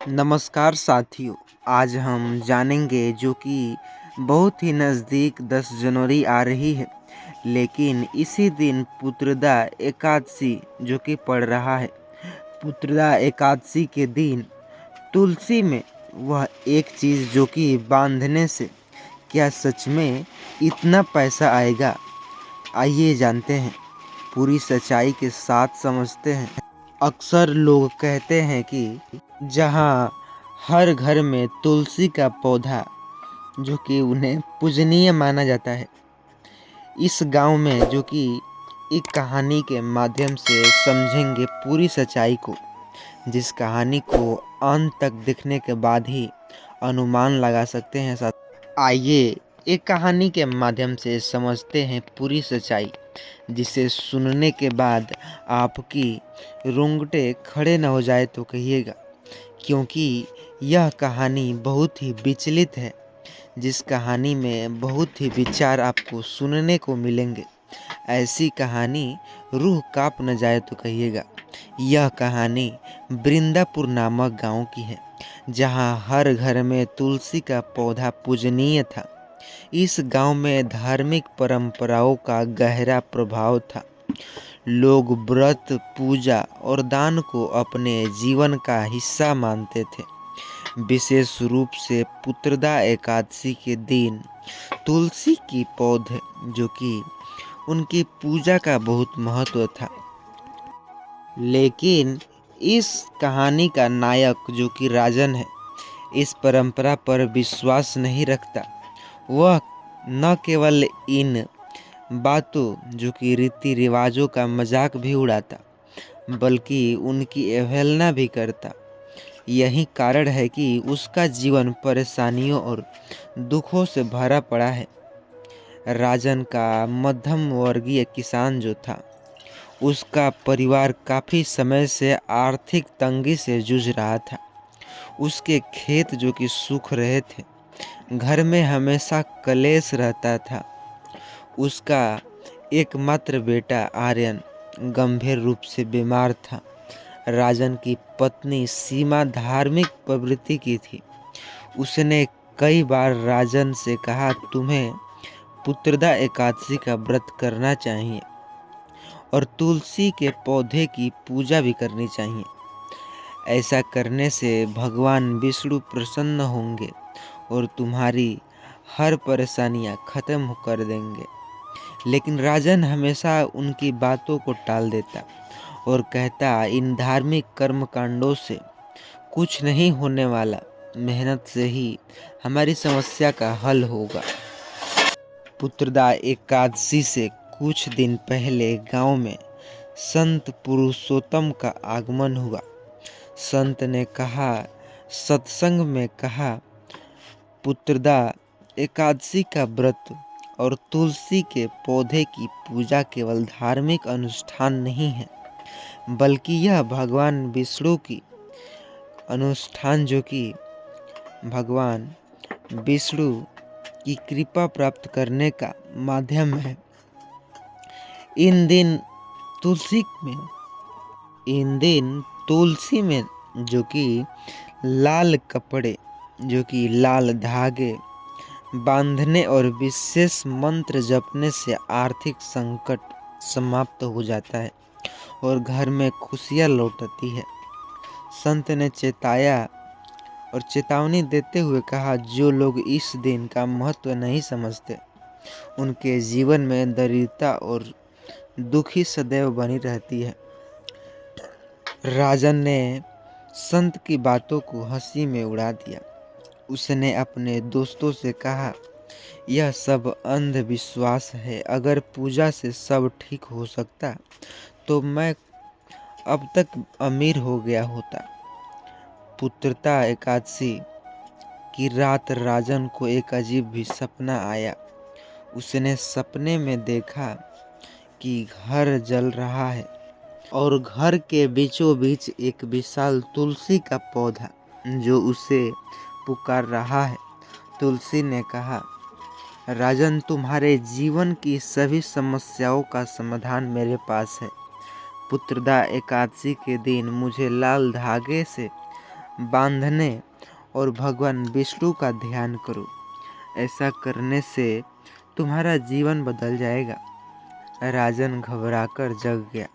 नमस्कार साथियों। आज हम जानेंगे जो कि बहुत ही नज़दीक 10 जनवरी आ रही है, लेकिन इसी दिन पुत्रदा एकादशी जो कि पड़ रहा है। पुत्रदा एकादशी के दिन तुलसी में वह एक चीज़ जो कि बांधने से क्या सच में इतना पैसा आएगा? आइए जानते हैं, पूरी सच्चाई के साथ समझते हैं। अक्सर लोग कहते हैं कि जहाँ हर घर में तुलसी का पौधा जो कि उन्हें पूजनीय माना जाता है, इस गांव में जो कि एक कहानी के माध्यम से समझेंगे पूरी सच्चाई को, जिस कहानी को अंत तक देखने के बाद ही अनुमान लगा सकते हैं। साथ आइए एक कहानी के माध्यम से समझते हैं पूरी सच्चाई, जिसे सुनने के बाद आपकी रोंगटे खड़े न हो जाए तो कहिएगा, क्योंकि यह कहानी बहुत ही विचलित है। जिस कहानी में बहुत ही विचार आपको सुनने को मिलेंगे, ऐसी कहानी रूह कांप न जाए तो कहिएगा। यह कहानी वृंदापुर नामक गांव की है, जहां हर घर में तुलसी का पौधा पूजनीय था। इस गांव में धार्मिक परंपराओं का गहरा प्रभाव था। लोग व्रत, पूजा और दान को अपने जीवन का हिस्सा मानते थे। विशेष रूप से पुत्रदा एकादशी के दिन तुलसी की पौधे जो कि उनकी पूजा का बहुत महत्व था। लेकिन इस कहानी का नायक जो कि राजन है, इस परंपरा पर विश्वास नहीं रखता। वह न केवल इन बातों जो कि रीति रिवाजों का मजाक भी उड़ाता, बल्कि उनकी अवहेलना भी करता। यही कारण है कि उसका जीवन परेशानियों और दुखों से भरा पड़ा है। राजन का मध्यम वर्गीय किसान जो था, उसका परिवार काफ़ी समय से आर्थिक तंगी से जूझ रहा था। उसके खेत जो कि सूख रहे थे, घर में हमेशा कलेश रहता था। उसका एकमात्र बेटा आर्यन गंभीर रूप से बीमार था। राजन की पत्नी सीमा धार्मिक प्रवृत्ति की थी। उसने कई बार राजन से कहा, तुम्हें पुत्रदा एकादशी का व्रत करना चाहिए और तुलसी के पौधे की पूजा भी करनी चाहिए। ऐसा करने से भगवान विष्णु प्रसन्न होंगे और तुम्हारी हर परेशानियां खत्म कर देंगे। लेकिन राजन हमेशा उनकी बातों को टाल देता और कहता, इन धार्मिक कर्मकांडों से कुछ नहीं होने वाला, मेहनत से ही हमारी समस्या का हल होगा। पुत्रदा एकादशी से कुछ दिन पहले गांव में संत पुरुषोत्तम का आगमन हुआ। संत ने कहा, सत्संग में कहा, पुत्रदा एकादशी का व्रत और तुलसी के पौधे की पूजा केवल धार्मिक अनुष्ठान नहीं है, बल्कि यह भगवान विष्णु की अनुष्ठान जो कि भगवान विष्णु की कृपा प्राप्त करने का माध्यम है। इन दिन तुलसी में इन दिन तुलसी में जो कि लाल कपड़े, जो कि लाल धागे बांधने और विशेष मंत्र जपने से आर्थिक संकट समाप्त हो जाता है और घर में खुशियाँ लौटती है। संत ने चेतावनी देते हुए कहा, जो लोग इस दिन का महत्व नहीं समझते, उनके जीवन में दरिद्रता और दुखी सदैव बनी रहती है। राजन ने संत की बातों को हंसी में उड़ा दिया। उसने अपने दोस्तों से कहा, यह सब अंधविश्वास है। अगर पूजा से सब ठीक हो सकता तो मैं अब तक अमीर हो गया होता। पुत्रदा एकादशी की रात राजन को एक अजीब भी सपना आया। उसने सपने में देखा कि घर जल रहा है और घर के बीचों बीच एक विशाल तुलसी का पौधा जो उसे पुकार रहा है। तुलसी ने कहा, राजन, तुम्हारे जीवन की सभी समस्याओं का समाधान मेरे पास है। पुत्रदा एकादशी के दिन मुझे लाल धागे से बांधने और भगवान विष्णु का ध्यान करो। ऐसा करने से तुम्हारा जीवन बदल जाएगा। राजन घबराकर जग गया।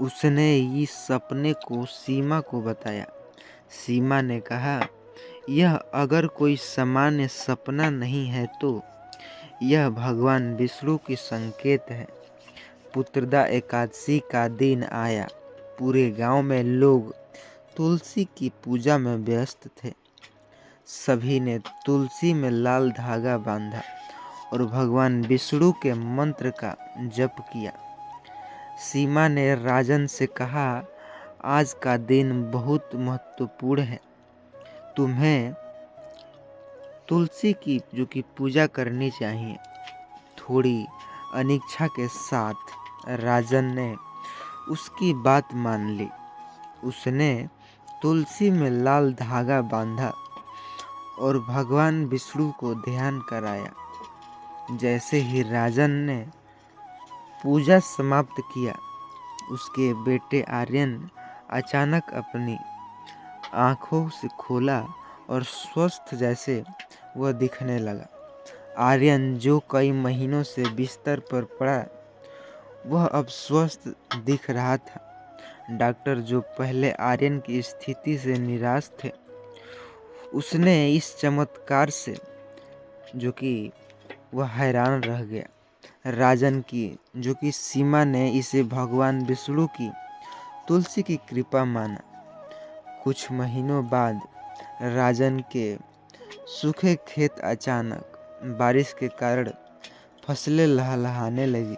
उसने इस सपने को सीमा को बताया। सीमा ने कहा, यह अगर कोई सामान्य सपना नहीं है तो यह भगवान विष्णु की संकेत है। पुत्रदा एकादशी का दिन आया। पूरे गांव में लोग तुलसी की पूजा में व्यस्त थे। सभी ने तुलसी में लाल धागा बांधा और भगवान विष्णु के मंत्र का जप किया। सीमा ने राजन से कहा, आज का दिन बहुत महत्वपूर्ण है। तुम्हें तुलसी की पूजा करनी चाहिए। थोड़ी अनिच्छा के साथ राजन ने उसकी बात मान ली। उसने तुलसी में लाल धागा बांधा और भगवान विष्णु को ध्यान कराया। जैसे ही राजन ने पूजा समाप्त किया, उसके बेटे आर्यन अचानक अपनी आंखों से खोला और स्वस्थ जैसे वह दिखने लगा। आर्यन जो कई महीनों से बिस्तर पर पड़ा, वह अब स्वस्थ दिख रहा था। डॉक्टर जो पहले आर्यन की स्थिति से निराश थे, उसने इस चमत्कार से वह हैरान रह गया। राजन की सीमा ने इसे भगवान विष्णु की तुलसी की कृपा माना। कुछ महीनों बाद राजन के सूखे खेत अचानक बारिश के कारण फसलें लहलहाने लगी।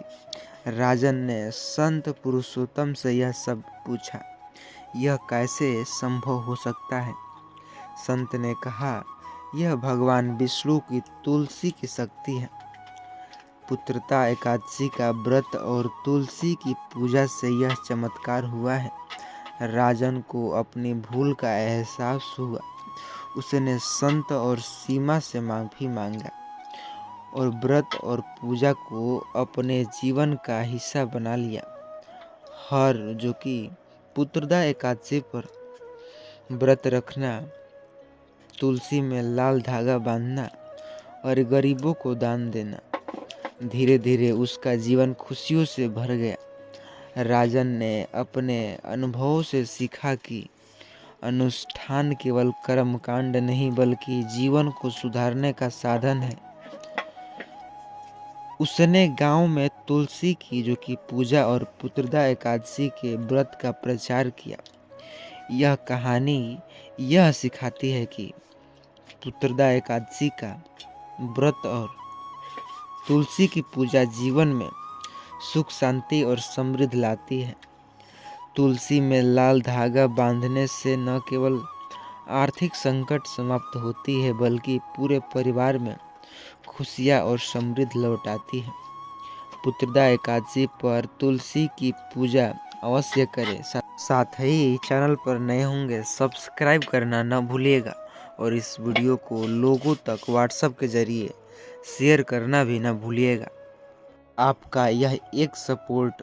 राजन ने संत पुरुषोत्तम से यह सब पूछा, यह कैसे संभव हो सकता है? संत ने कहा, यह भगवान विष्णु की तुलसी की शक्ति है। पुत्रदा एकादशी का व्रत और तुलसी की पूजा से यह चमत्कार हुआ है। राजन को अपनी भूल का एहसास हुआ। उसने संत और सीमा से माफी मांगा और व्रत और पूजा को अपने जीवन का हिस्सा बना लिया। हर पुत्रदा एकादशी पर व्रत रखना, तुलसी में लाल धागा बांधना और गरीबों को दान देना। धीरे धीरे उसका जीवन खुशियों से भर गया। राजन ने अपने अनुभवों से सीखा कि अनुष्ठान केवल कर्मकांड नहीं बल्कि जीवन को सुधारने का साधन है। उसने गांव में तुलसी की पूजा और पुत्रदा एकादशी के व्रत का प्रचार किया। यह कहानी यह सिखाती है कि पुत्रदा एकादशी का व्रत और तुलसी की पूजा जीवन में सुख, शांति और समृद्धि लाती है। तुलसी में लाल धागा बांधने से न केवल आर्थिक संकट समाप्त होती है बल्कि पूरे परिवार में खुशियाँ और समृद्धि लौट आती है। पुत्रदा एकादशी पर तुलसी की पूजा अवश्य करें। साथ ही चैनल पर नए होंगे सब्सक्राइब करना न भूलिएगा और इस वीडियो को लोगों तक व्हाट्सएप के जरिए शेयर करना भी न भूलिएगा। आपका यह एक सपोर्ट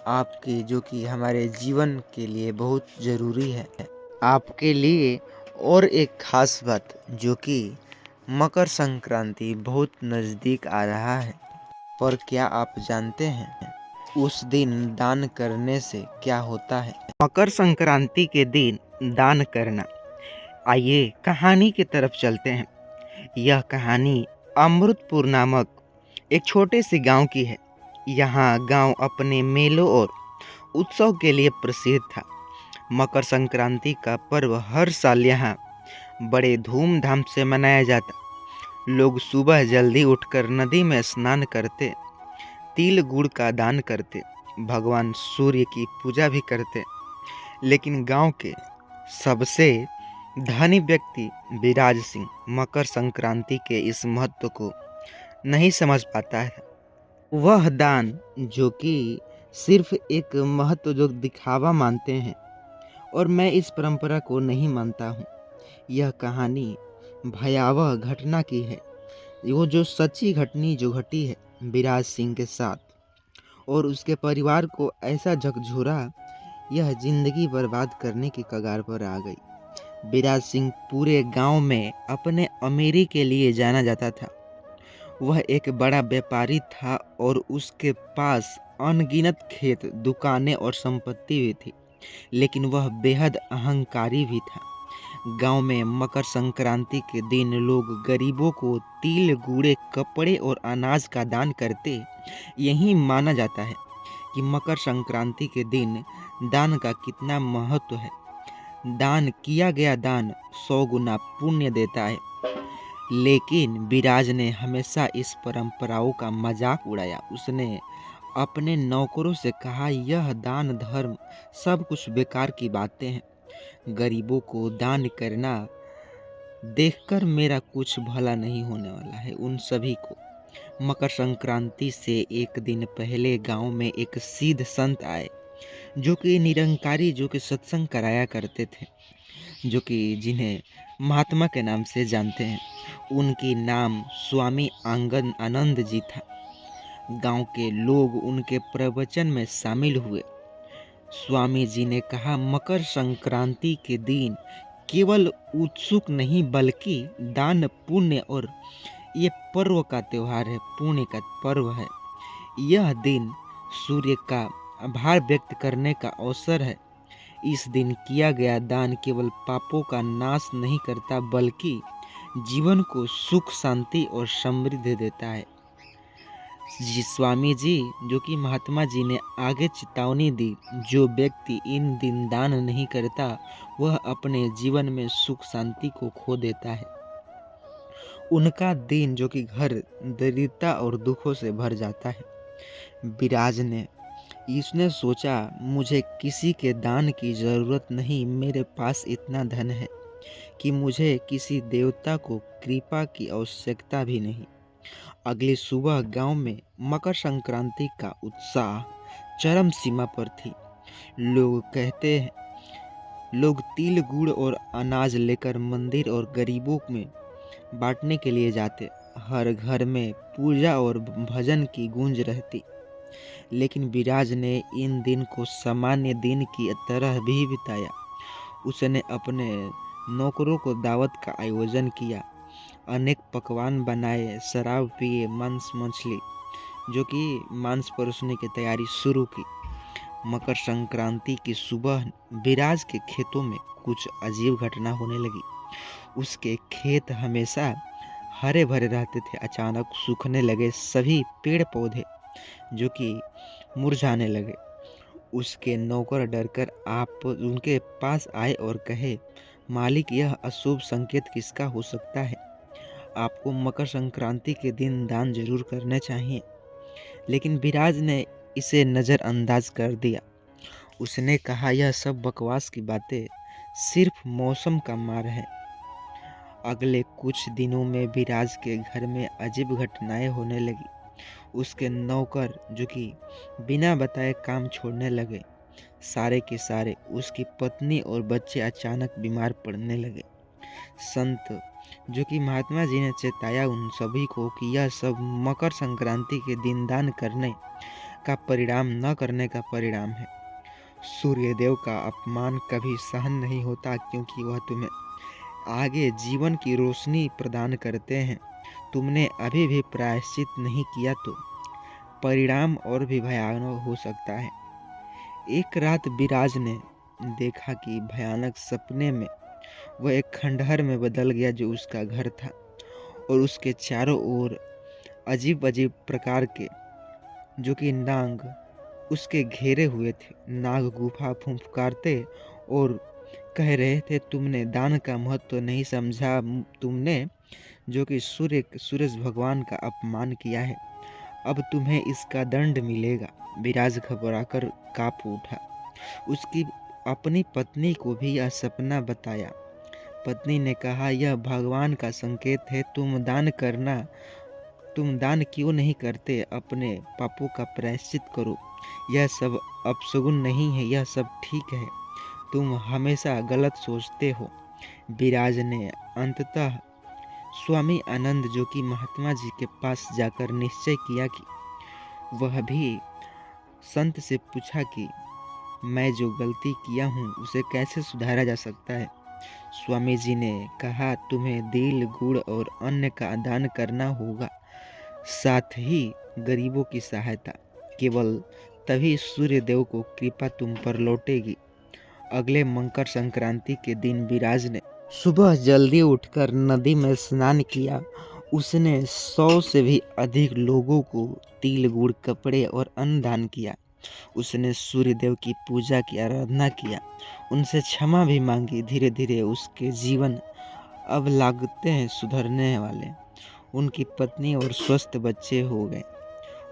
आपके हमारे जीवन के लिए बहुत ज़रूरी है। आपके लिए और एक ख़ास बात, मकर संक्रांति बहुत नज़दीक आ रहा है, पर क्या आप जानते हैं उस दिन दान करने से क्या होता है? मकर संक्रांति के दिन दान करना। आइए कहानी की तरफ चलते हैं। यह कहानी अमृतपुर नामक एक छोटे से गांव की है। यहाँ गांव अपने मेलों और उत्सव के लिए प्रसिद्ध था। मकर संक्रांति का पर्व हर साल यहाँ बड़े धूमधाम से मनाया जाता। लोग सुबह जल्दी उठकर नदी में स्नान करते, तिल गुड़ का दान करते, भगवान सूर्य की पूजा भी करते। लेकिन गांव के सबसे धनी व्यक्ति विराज सिंह मकर संक्रांति के इस महत्व को नहीं समझ पाता है। वह दान सिर्फ एक महत्व दिखावा मानते हैं और मैं इस परंपरा को नहीं मानता हूँ। यह कहानी भयावह घटना की है। वो सच्ची घटनी घटी है विराज सिंह के साथ और उसके परिवार को ऐसा झकझोरा, यह जिंदगी बर्बाद करने की कगार पर आ गई। विराज सिंह पूरे गांव में अपने अमीरी के लिए जाना जाता था। वह एक बड़ा व्यापारी था और उसके पास अनगिनत खेत, दुकानें और संपत्ति भी थी, लेकिन वह बेहद अहंकारी भी था। गांव में मकर संक्रांति के दिन लोग गरीबों को तिल, गुड़, कपड़े और अनाज का दान करते। यही माना जाता है कि मकर संक्रांति के दिन दान का कितना महत्व है। दान किया गया दान 100 गुना पुण्य देता है। लेकिन विराज ने हमेशा इस परंपराओं का मजाक उड़ाया। उसने अपने नौकरों से कहा, यह दान धर्म सब कुछ बेकार की बातें हैं। गरीबों को दान करना देखकर मेरा कुछ भला नहीं होने वाला है उन सभी को। मकर संक्रांति से एक दिन पहले गांव में एक सिद्ध संत आए, जो कि निरंकारी, जो कि सत्संग कराया करते थे, जो कि जिन्हें महात्मा के नाम से जानते हैं। उनकी नाम स्वामी आनंद जी था। गांव के लोग उनके प्रवचन में शामिल हुए। स्वामी जी ने कहा, मकर संक्रांति के दिन केवल उत्सुक नहीं बल्कि दान, पुण्य और ये पर्व का त्योहार है, पुण्य का पर्व है। यह दिन सूर्य का आभार व्यक्त करने का अवसर है। इस दिन किया गया दान केवल पापों का नाश नहीं करता बल्कि जीवन को सुख, शांति और समृद्धि देता है। स्वामी जी, जो कि महात्मा जी ने आगे चेतावनी दी, जो व्यक्ति इन दिन दान नहीं करता वह अपने जीवन में सुख शांति को खो देता है। उनका दिन जो कि घर दरिद्रता और दुखों से भर जाता है। विराज ने इसने सोचा, मुझे किसी के दान की जरूरत नहीं। मेरे पास इतना धन है कि मुझे किसी देवता को कृपा की आवश्यकता भी नहीं। अगली सुबह गांव में मकर संक्रांति का उत्साह चरम सीमा पर थी। लोग तिल, गुड़ और अनाज लेकर मंदिर और गरीबों में बांटने के लिए जाते। हर घर में पूजा और भजन की गूंज रहती। लेकिन विराज ने इन दिन को सामान्य दिन की तरह भी बिताया। उसने अपने नौकरों को दावत का आयोजन किया, अनेक पकवान बनाए, शराब पिए, मांस मछली, जो कि मांस परोसने की तैयारी शुरू की। मकर संक्रांति की सुबह विराज के खेतों में कुछ अजीब घटना होने लगी। उसके खेत हमेशा हरे भरे रहते थे, अचानक सूखने लगे। सभी पेड़ पौधे जो कि मुरझाने लगे। उसके नौकर डरकर उनके पास आए और कहे, मालिक, यह अशुभ संकेत किसका हो सकता है? आपको मकर संक्रांति के दिन दान जरूर करने चाहिए। लेकिन विराज ने इसे नज़रअंदाज कर दिया। उसने कहा, यह सब बकवास की बातें सिर्फ मौसम का मार है। अगले कुछ दिनों में विराज के घर में अजीब घटनाएं होने लगी। उसके नौकर जो कि बिना बताए काम छोड़ने लगे। सारे के सारे उसकी पत्नी और बच्चे अचानक बीमार पड़ने लगे। संत जो कि महात्मा जी ने चेताया उन सभी को कि यह सब मकर संक्रांति के दिन दान करने का परिणाम न करने का परिणाम है। सूर्यदेव का अपमान कभी सहन नहीं होता, क्योंकि वह तुम्हें आगे जीवन की रोशनी प्रदान करते हैं। तुमने अभी भी प्रायश्चित नहीं किया तो परिणाम और भी भयानक हो सकता है। एक रात विराज ने देखा कि भयानक सपने में वह एक खंडहर में बदल गया, जो उसका घर था, और उसके चारों ओर अजीब अजीब प्रकार के जो कि नाग उसके घेरे हुए थे। नाग गुफा फुफकारते और कह रहे थे, तुमने दान का महत्व नहीं समझा। तुमने जो कि सूरज भगवान का अपमान किया है, अब तुम्हें इसका दंड मिलेगा। विराज घबराकर कांप उठा। उसकी अपनी पत्नी को भी यह सपना बताया। पत्नी ने कहा, यह भगवान का संकेत है। तुम दान क्यों नहीं करते? अपने पापों का प्रायश्चित करो। यह सब अपशगुन नहीं है, यह सब ठीक है। तुम हमेशा गलत सोचते हो। विराज ने अंततः स्वामी आनंद जो कि महात्मा जी के पास जाकर निश्चय किया कि वह भी संत से पूछा कि मैं जो गलती किया हूँ उसे कैसे सुधारा जा सकता है। स्वामी जी ने कहा, तुम्हें तिल, गुड़ और अन्न का दान करना होगा, साथ ही गरीबों की सहायता। केवल तभी सूर्य देव को कृपा तुम पर लौटेगी। अगले मकर संक्रांति के दिन विराज ने सुबह जल्दी उठकर नदी में स्नान किया। उसने 100 से भी अधिक लोगों को तिल, गुड़, कपड़े और अन्न दान किया। उसने सूर्यदेव की पूजा की, आराधना किया, उनसे क्षमा भी मांगी। धीरे धीरे उसके जीवन अब लागते हैं सुधरने वाले। उनकी पत्नी और स्वस्थ बच्चे हो गए।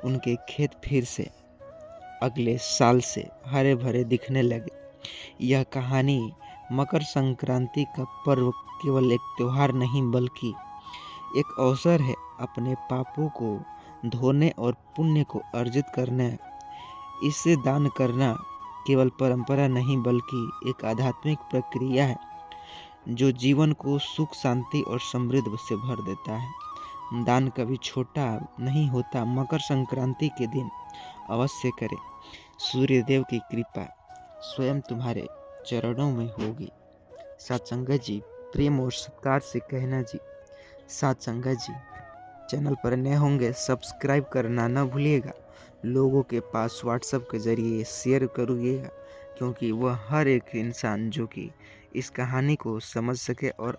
उनके खेत फिर से अगले साल से हरे भरे दिखने लगे। यह कहानी मकर संक्रांति का पर्व केवल एक त्योहार नहीं बल्कि एक अवसर है अपने पापों को धोने और पुण्य को अर्जित करने। इससे दान करना केवल परंपरा नहीं बल्कि एक आध्यात्मिक प्रक्रिया है जो जीवन को सुख, शांति और समृद्धि से भर देता है। दान कभी छोटा नहीं होता। मकर संक्रांति के दिन अवश्य करें। सूर्यदेव की कृपा स्वयं तुम्हारे चरणों में होगी। साथ संगत जी, प्रेम और सत्कार से कहना जी। साथ संगत जी, चैनल पर नए होंगे सब्सक्राइब करना न भूलिएगा। लोगों के पास व्हाट्सएप के ज़रिए शेयर करिएगा, क्योंकि वह हर एक इंसान जो कि इस कहानी को समझ सके और